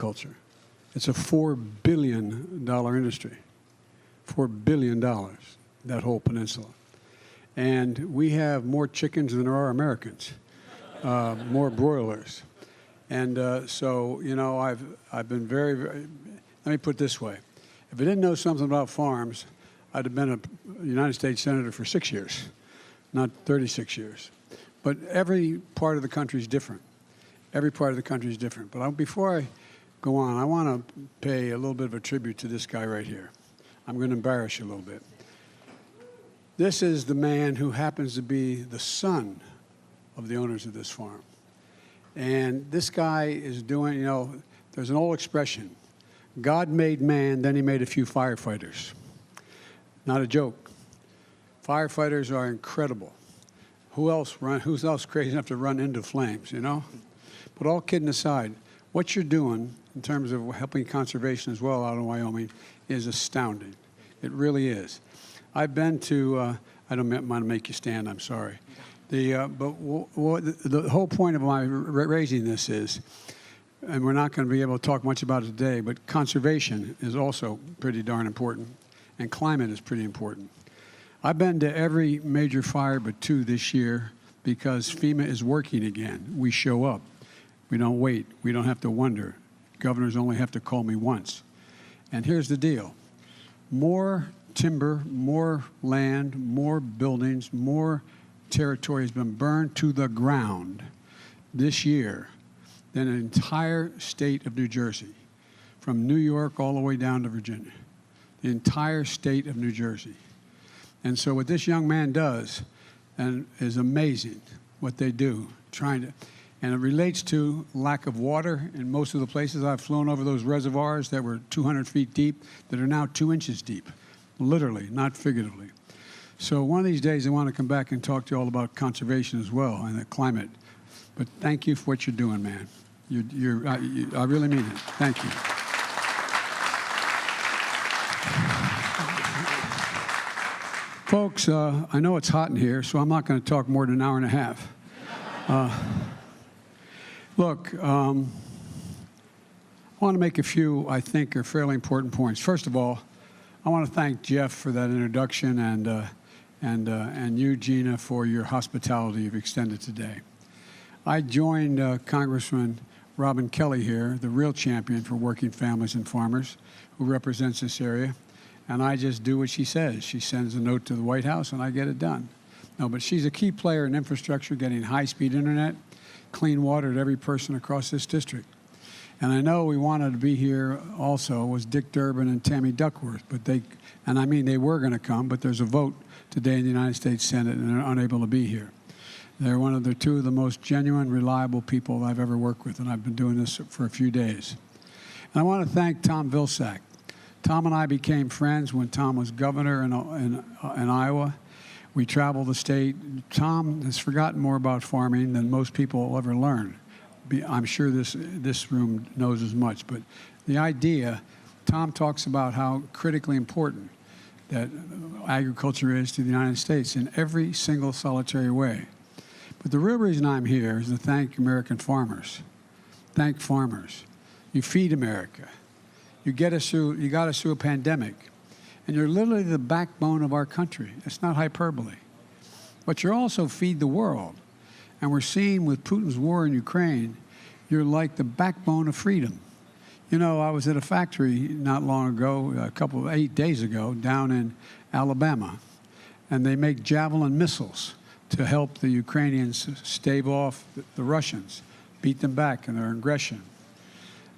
agriculture. It's a $4 billion industry. $4 billion, that whole peninsula. And we have more chickens than there are Americans, more broilers. And so, you know, I've been very, let me put it this way. If I didn't know something about farms, I'd have been a United States Senator for 6 years, not 36 years. But every part of the country is different. Every part of the country is different. But before I go on, I want to pay a little bit of a tribute to this guy right here. I'm going to embarrass you a little bit. This is the man who happens to be the son of the owners of this farm. And this guy is doing, you know, there's an old expression, God made man, then he made a few firefighters. Not a joke. Firefighters are incredible. Who's else crazy enough to run into flames, you know? But all kidding aside, what you're doing in terms of helping conservation as well out in Wyoming is astounding. It really is. I've been to, I don't want to make you stand, I'm sorry. But the whole point of my raising this is, and we're not going to be able to talk much about it today, but conservation is also pretty darn important, and climate is pretty important. I've been to every major fire but 2 this year because FEMA is working again. We show up. We don't wait. We don't have to wonder. Governors only have to call me once. And here's the deal. More timber, more land, more buildings, more territory has been burned to the ground this year than an entire state of New Jersey, from New York all the way down to Virginia. The entire state of New Jersey. And so what this young man does and is amazing, what they do, and it relates to lack of water in most of the places. I've flown over those reservoirs that were 200 feet deep that are now 2 inches deep, literally, not figuratively. So one of these days I want to come back and talk to you all about conservation as well and the climate. But thank you for what you're doing, man. I really mean it. Thank you. Folks, I know it's hot in here, so I'm not going to talk more than an hour and a half. Look, I want to make a few, I think, are fairly important points. First of all, I want to thank Jeff for that introduction and you, Gina, for your hospitality you've extended today. I joined Congressman Robin Kelly here, the real champion for working families and farmers, who represents this area, and I just do what she says. She sends a note to the White House, and I get it done. No, but she's a key player in infrastructure, getting high-speed internet, clean water to every person across this district. And I know we wanted to be here also was Dick Durbin and Tammy Duckworth, but they were going to come, but there's a vote today in the United States Senate, and they're unable to be here. They're two of the most genuine, reliable people I've ever worked with, and I've been doing this for a few days. And I want to thank Tom Vilsack. Tom and I became friends when Tom was governor in Iowa. We traveled the state. Tom has forgotten more about farming than most people will ever learn. I'm sure this room knows as much, but the idea, Tom talks about how critically important that agriculture is to the United States in every single solitary way. But the real reason I'm here is to thank American farmers. Thank farmers. You feed America. You got us through a pandemic. And you're literally the backbone of our country. It's not hyperbole. But you also feed the world. And we're seeing with Putin's war in Ukraine, you're like the backbone of freedom. You know, I was at a factory not long ago, 8 days ago, down in Alabama. And they make Javelin missiles to help the Ukrainians stave off the Russians, beat them back in their aggression.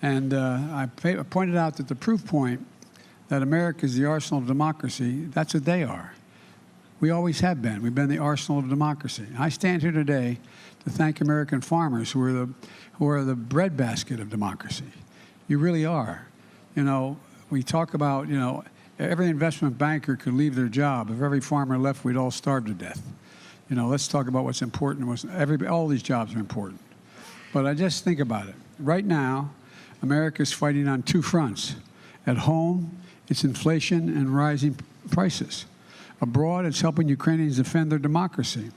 And I pointed out that the proof point that America is the arsenal of democracy, that's what they are. We always have been. We've been the arsenal of democracy. I stand here today to thank American farmers who are the breadbasket of democracy. You really are. You know, we talk about, you know, every investment banker could leave their job. If every farmer left, we'd all starve to death. You know, let's talk about what's important. All these jobs are important. But I just think about it. Right now, America's fighting on 2 fronts. At home, it's inflation and rising prices. Abroad, it's helping Ukrainians defend their democracy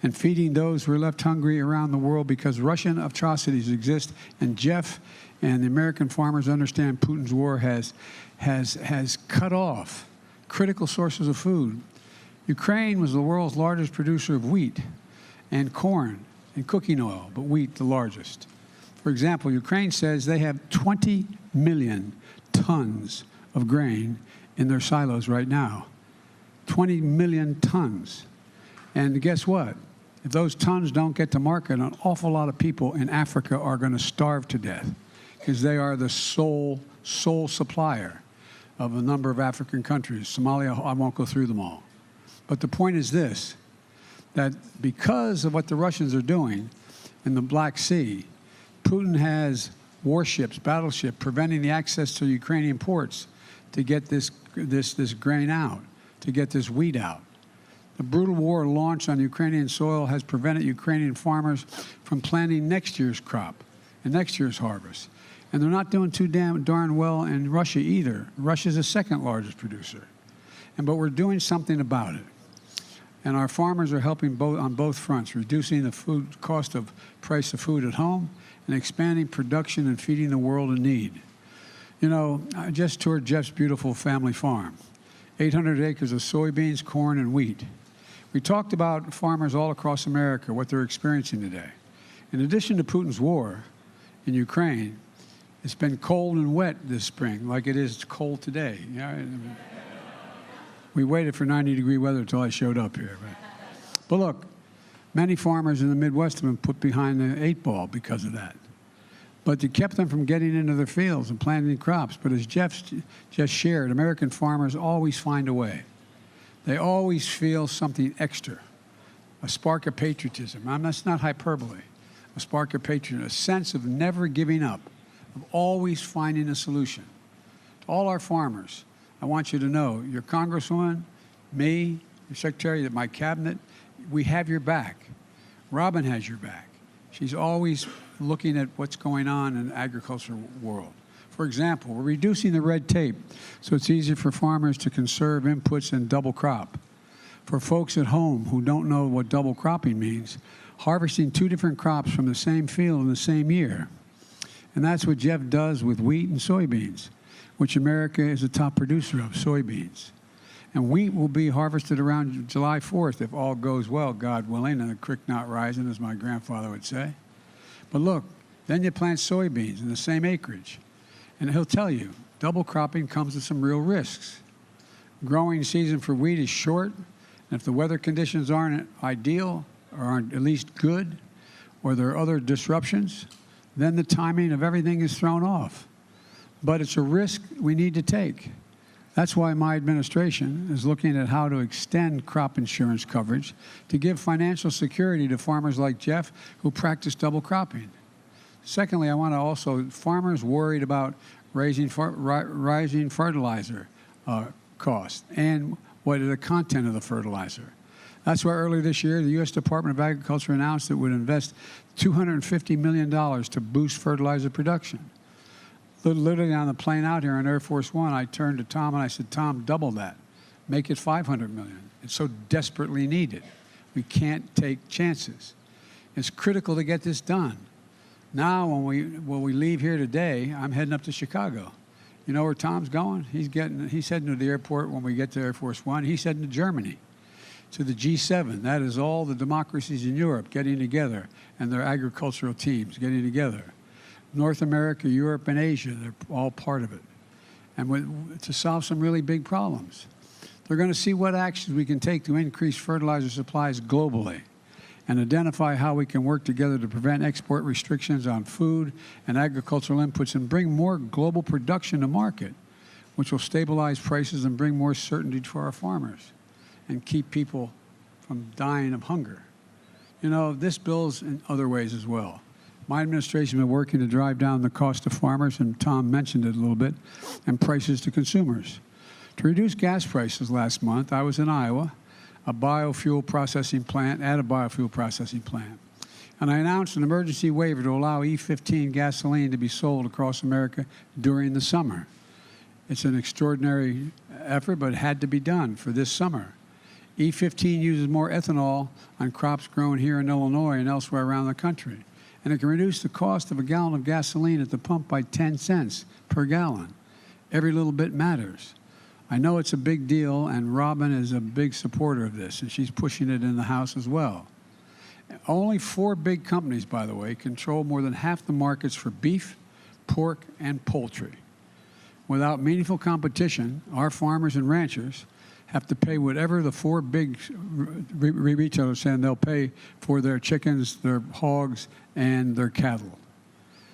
and feeding those who are left hungry around the world because Russian atrocities exist. And Jeff and the American farmers understand Putin's war has cut off critical sources of food. Ukraine was the world's largest producer of wheat and corn and cooking oil, but wheat the largest. For example, Ukraine says they have 20 million tons of grain in their silos right now. 20 million tons. And guess what? If those tons don't get to market, an awful lot of people in Africa are going to starve to death because they are the sole supplier of a number of African countries. Somalia, I won't go through them all. But the point is this, that because of what the Russians are doing in the Black Sea, Putin has warships, battleships, preventing the access to Ukrainian ports to get this grain out, to get this wheat out. The brutal war launched on Ukrainian soil has prevented Ukrainian farmers from planting next year's crop and next year's harvest. And they're not doing too darn well in Russia either. Russia's the second largest producer. But we're doing something about it. And our farmers are helping on both fronts, reducing the price of food at home and expanding production and feeding the world in need. You know, I just toured Jeff's beautiful family farm. 800 acres of soybeans, corn, and wheat. We talked about farmers all across America, what they're experiencing today. In addition to Putin's war in Ukraine, it's been cold and wet this spring, like it is cold today. We waited for 90-degree weather until I showed up here. But look, many farmers in the Midwest have been put behind the 8 ball because of that. But it kept them from getting into their fields and planting crops. But as Jeff just shared, American farmers always find a way. They always feel something extra, a spark of patriotism. That's not hyperbole. A spark of patriotism, a sense of never giving up, of always finding a solution. To all our farmers, I want you to know, your Congresswoman, me, your Secretary, my cabinet, we have your back. Robin has your back. She's always looking at what's going on in the agricultural world. For example, we're reducing the red tape so it's easier for farmers to conserve inputs and double crop. For folks at home who don't know what double cropping means, harvesting 2 different crops from the same field in the same year. And that's what Jeff does with wheat and soybeans, which America is the top producer of, soybeans. And wheat will be harvested around July 4th if all goes well, God willing, and the creek not rising, as my grandfather would say. But look, then you plant soybeans in the same acreage. And he'll tell you, double cropping comes with some real risks. Growing season for wheat is short, and if the weather conditions aren't ideal or aren't at least good, or there are other disruptions, then the timing of everything is thrown off. But it's a risk we need to take. That's why my administration is looking at how to extend crop insurance coverage to give financial security to farmers like Jeff who practice double cropping. Secondly, I want to also, farmers worried about rising fertilizer costs and what is the content of the fertilizer. That's why earlier this year, the U.S. Department of Agriculture announced it would invest $250 million to boost fertilizer production. Literally on the plane out here on Air Force One, I turned to Tom and I said, Tom, double that. Make it $500 million. It's so desperately needed. We can't take chances. It's critical to get this done. Now, when we leave here today, I'm heading up to Chicago. You know where Tom's going? He's heading to the airport when we get to Air Force One. He's heading to Germany, to the G7. That is all the democracies in Europe getting together and their agricultural teams getting together. North America, Europe, and Asia, they're all part of it. And to solve some really big problems. They're going to see what actions we can take to increase fertilizer supplies globally and identify how we can work together to prevent export restrictions on food and agricultural inputs and bring more global production to market, which will stabilize prices and bring more certainty for our farmers and keep people from dying of hunger. You know, this bill's in other ways as well. My administration has been working to drive down the cost to farmers, and Tom mentioned it a little bit, and prices to consumers. To reduce gas prices last month, I was in Iowa, at a biofuel processing plant, and I announced an emergency waiver to allow E15 gasoline to be sold across America during the summer. It's an extraordinary effort, but it had to be done for this summer. E15 uses more ethanol on crops grown here in Illinois and elsewhere around the country. And it can reduce the cost of a gallon of gasoline at the pump by 10 cents per gallon. Every little bit matters. I know it's a big deal, and Robin is a big supporter of this, and she's pushing it in the House as well. Only 4 big companies, by the way, control more than half the markets for beef, pork, and poultry. Without meaningful competition, our farmers and ranchers have to pay whatever the 4 big retailers saying they'll pay for their chickens, their hogs, and their cattle.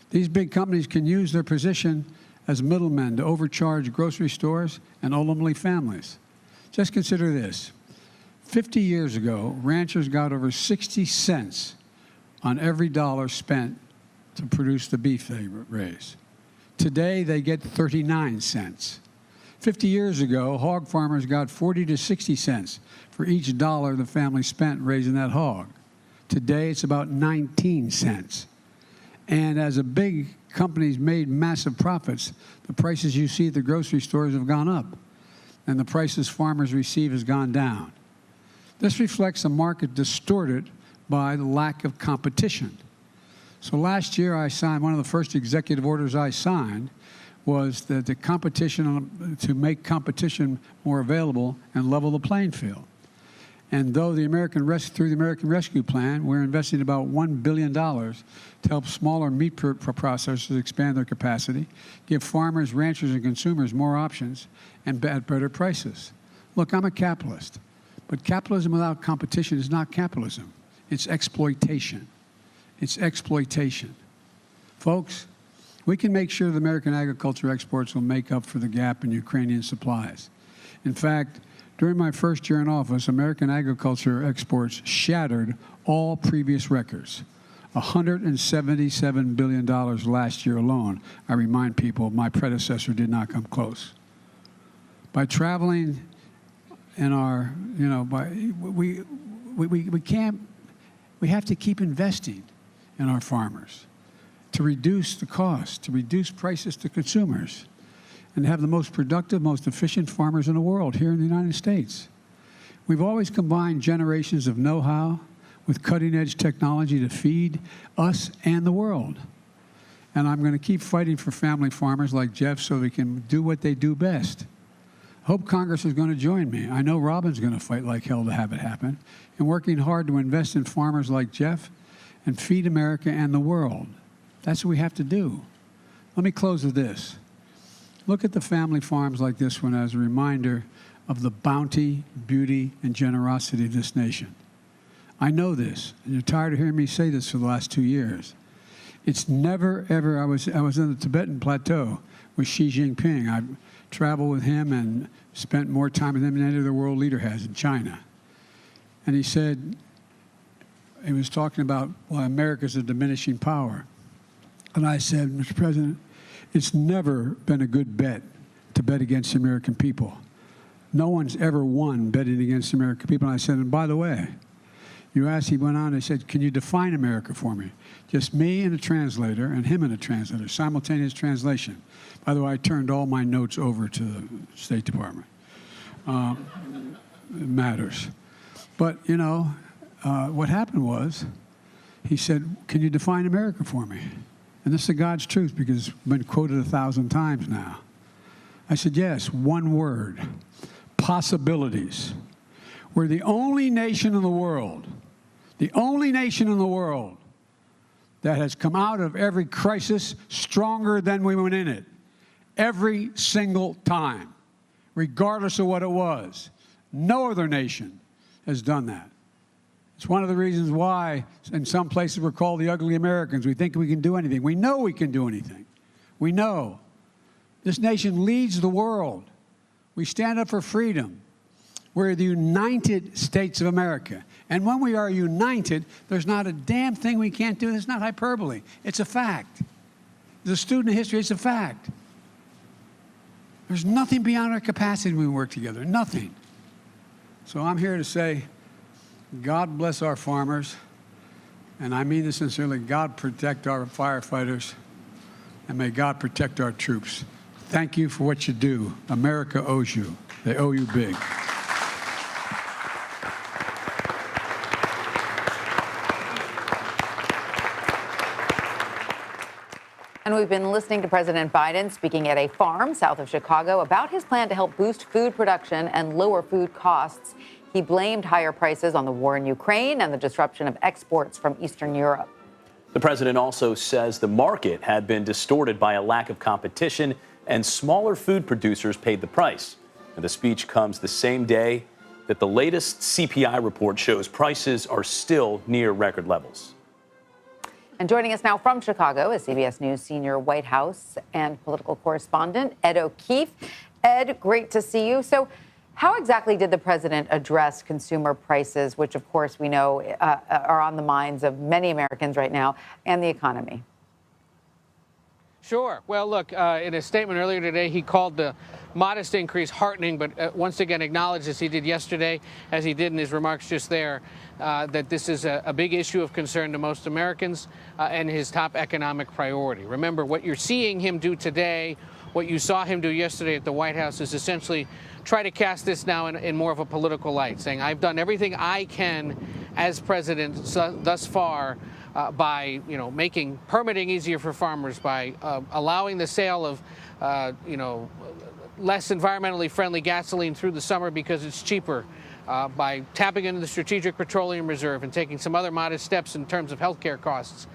These big companies can use their position as middlemen to overcharge grocery stores and ultimately families. Just consider this. 50 years ago, ranchers got over 60 cents on every dollar spent to produce the beef they raise. Today, they get 39 cents. 50 years ago, hog farmers got 40 to 60 cents for each dollar the family spent raising that hog. Today, it's about 19 cents. And as the big companies made massive profits, the prices you see at the grocery stores have gone up, and the prices farmers receive has gone down. This reflects a market distorted by the lack of competition. So last year I signed, one of the first executive orders I signed was that the competition, to make competition more available and level the playing field. And though through the American Rescue Plan, we're investing about $1 billion to help smaller meat processors expand their capacity, give farmers, ranchers, and consumers more options, and at better prices. Look, I'm a capitalist, but capitalism without competition is not capitalism. It's exploitation. It's exploitation. Folks, we can make sure the American agriculture exports will make up for the gap in Ukrainian supplies. In fact, during my first year in office, American agriculture exports shattered all previous records. $177 billion last year alone. I remind people, my predecessor did not come close. By traveling in our, we have to keep investing in our farmers to reduce the cost, to reduce prices to consumers, and have the most productive, most efficient farmers in the world here in the United States. We've always combined generations of know-how with cutting-edge technology to feed us and the world. And I'm going to keep fighting for family farmers like Jeff so they can do what they do best. I hope Congress is going to join me. I know Robin's going to fight like hell to have it happen, and working hard to invest in farmers like Jeff and feed America and the world. That's what we have to do. Let me close with this. Look at the family farms like this one as a reminder of the bounty, beauty, and generosity of this nation. I know this, and you're tired of hearing me say this for the last 2 years. It's never, ever, I was in the Tibetan Plateau with Xi Jinping. I traveled with him and spent more time with him than any other world leader has in China. And he said, he was talking about why America's a diminishing power. And I said, Mr. President, it's never been a good bet to bet against the American people. No one's ever won betting against the American people. And I said, and by the way, you asked, he went on and said, can you define America for me? Just me and a translator and him and a translator, simultaneous translation. By the way, I turned all my notes over to the State Department. It matters. But, what happened was, he said, can you define America for me? And this is God's truth because it's been quoted 1,000 times now. I said, yes, one word, possibilities. We're the only nation in the world that has come out of every crisis stronger than we went in it. Every single time, regardless of what it was. No other nation has done that. It's one of the reasons why in some places we're called the ugly Americans. We think we can do anything. We know we can do anything. We know. This nation leads the world. We stand up for freedom. We're the United States of America. And when we are united, there's not a damn thing we can't do. It's not hyperbole. It's a fact. As a student of history, it's a fact. There's nothing beyond our capacity when we work together. Nothing. So I'm here to say, God bless our farmers, and I mean this sincerely. God protect our firefighters, and may God protect our troops. Thank you for what you do. America owes you. They owe you big. we've been listening to President Biden speaking at a farm south of Chicago about his plan to help boost food production and lower food costs. He blamed higher prices on the war in Ukraine and the disruption of exports from Eastern Europe. The president also says the market had been distorted by a lack of competition and smaller food producers paid the price. And the speech comes the same day that the latest CPI report shows prices are still near record levels. And joining us now from Chicago is CBS News senior White House and political correspondent Ed O'Keefe. Ed, great to see you. So how exactly did the president address consumer prices, which, of course, we know are on the minds of many Americans right now, and the economy? Sure. Well, look, in a statement earlier today, he called the modest increase heartening, but once again acknowledged, as he did yesterday, as he did in his remarks just there, that this is a big issue of concern to most Americans and his top economic priority. Remember, what you're seeing him do today, what you saw him do yesterday at the White House, is essentially try to cast this now in more of a political light, saying, I've done everything I can as president thus far by, making permitting easier for farmers, by allowing the sale of, less environmentally friendly gasoline through the summer because it's cheaper, by tapping into the Strategic Petroleum Reserve and taking some other modest steps in terms of health care costs.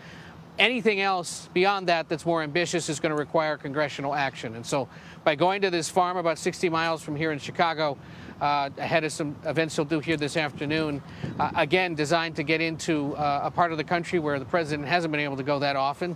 Anything else beyond that that's more ambitious is going to require congressional action. And so by going to this farm about 60 miles from here in Chicago, ahead of some events he'll do here this afternoon, again, designed to get into a part of the country where the president hasn't been able to go that often,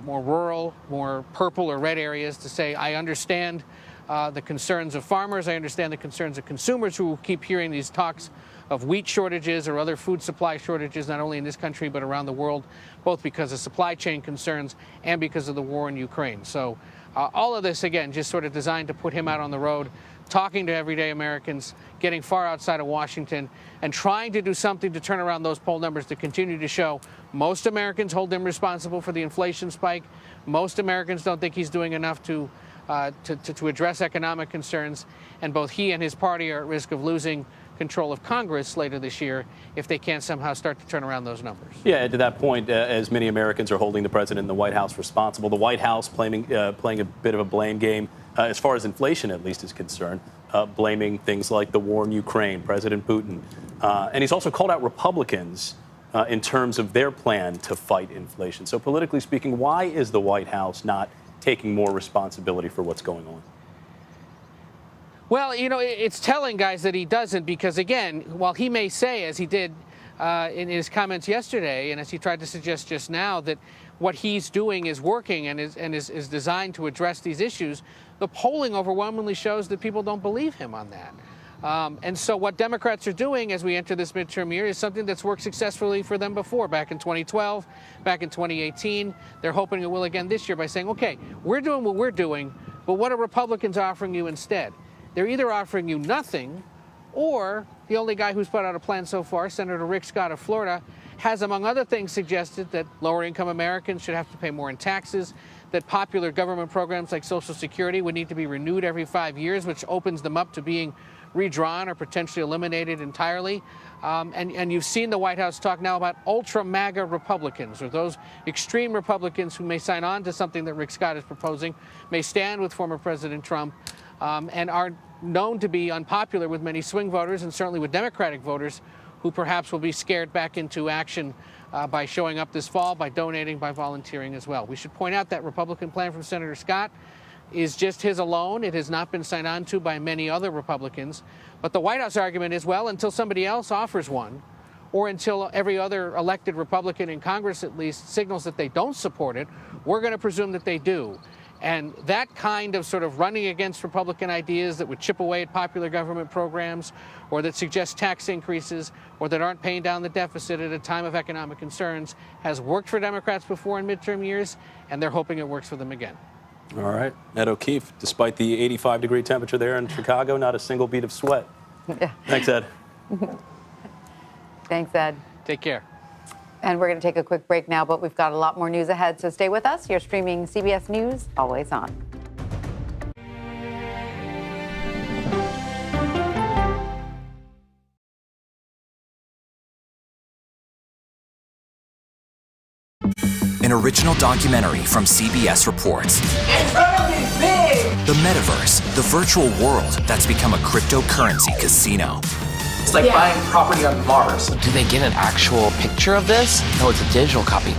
more rural, more purple or red areas, to say, I understand the concerns of farmers. I understand the concerns of consumers who keep hearing these talks of wheat shortages or other food supply shortages, not only in this country but around the world, both because of supply chain concerns and because of the war in Ukraine. So all of this, again, just sort of designed to put him out on the road, talking to everyday Americans, getting far outside of Washington, and trying to do something to turn around those poll numbers to continue to show most Americans hold him responsible for the inflation spike. Most Americans don't think he's doing enough to address economic concerns, and both he and his party are at risk of losing control of Congress later this year if they can't somehow start to turn around those numbers. Yeah, to that point, as many Americans are holding the president and the White House responsible, the White House playing a bit of a blame game as far as inflation at least is concerned, blaming things like the war in Ukraine, President Putin. And he's also called out Republicans in terms of their plan to fight inflation. So politically speaking, why is the White House not taking more responsibility for what's going on? Well, it's telling, guys, that he doesn't, because, again, while he may say, as he did in his comments yesterday, and as he tried to suggest just now, that what he's doing is working and is designed to address these issues, the polling overwhelmingly shows that people don't believe him on that. And so what Democrats are doing as we enter this midterm year is something that's worked successfully for them before, back in 2012, back in 2018. They're hoping it will again this year by saying, okay, we're doing what we're doing, but what are Republicans offering you instead? They're either offering you nothing, or the only guy who's put out a plan so far, Senator Rick Scott of Florida, has, among other things, suggested that lower-income Americans should have to pay more in taxes, that popular government programs like Social Security would need to be renewed every 5 years, which opens them up to being redrawn or potentially eliminated entirely. And you've seen the White House talk now about ultra-MAGA Republicans, or those extreme Republicans who may sign on to something that Rick Scott is proposing, may stand with former President Trump, and are known to be unpopular with many swing voters and certainly with Democratic voters who perhaps will be scared back into action by showing up this fall, by donating, by volunteering as well. We should point out that Republican plan from Senator Scott is just his alone. It has not been signed on to by many other Republicans. But the White House argument is, well, until somebody else offers one, or until every other elected Republican in Congress at least signals that they don't support it, we're going to presume that they do. And that kind of sort of running against Republican ideas that would chip away at popular government programs, or that suggest tax increases, or that aren't paying down the deficit at a time of economic concerns, has worked for Democrats before in midterm years, and they're hoping it works for them again. All right. Ed O'Keefe, despite the 85-degree temperature there in Chicago, not a single bead of sweat. Thanks, Ed. Thanks, Ed. Take care. And we're going to take a quick break now, but we've got a lot more news ahead, so stay with us. You're streaming CBS News, always on. In a original documentary from CBS reports. It's gonna be big! The metaverse, the virtual world that's become a cryptocurrency casino. It's like buying property on Mars. Do they get an actual picture of this? No, it's a digital copy.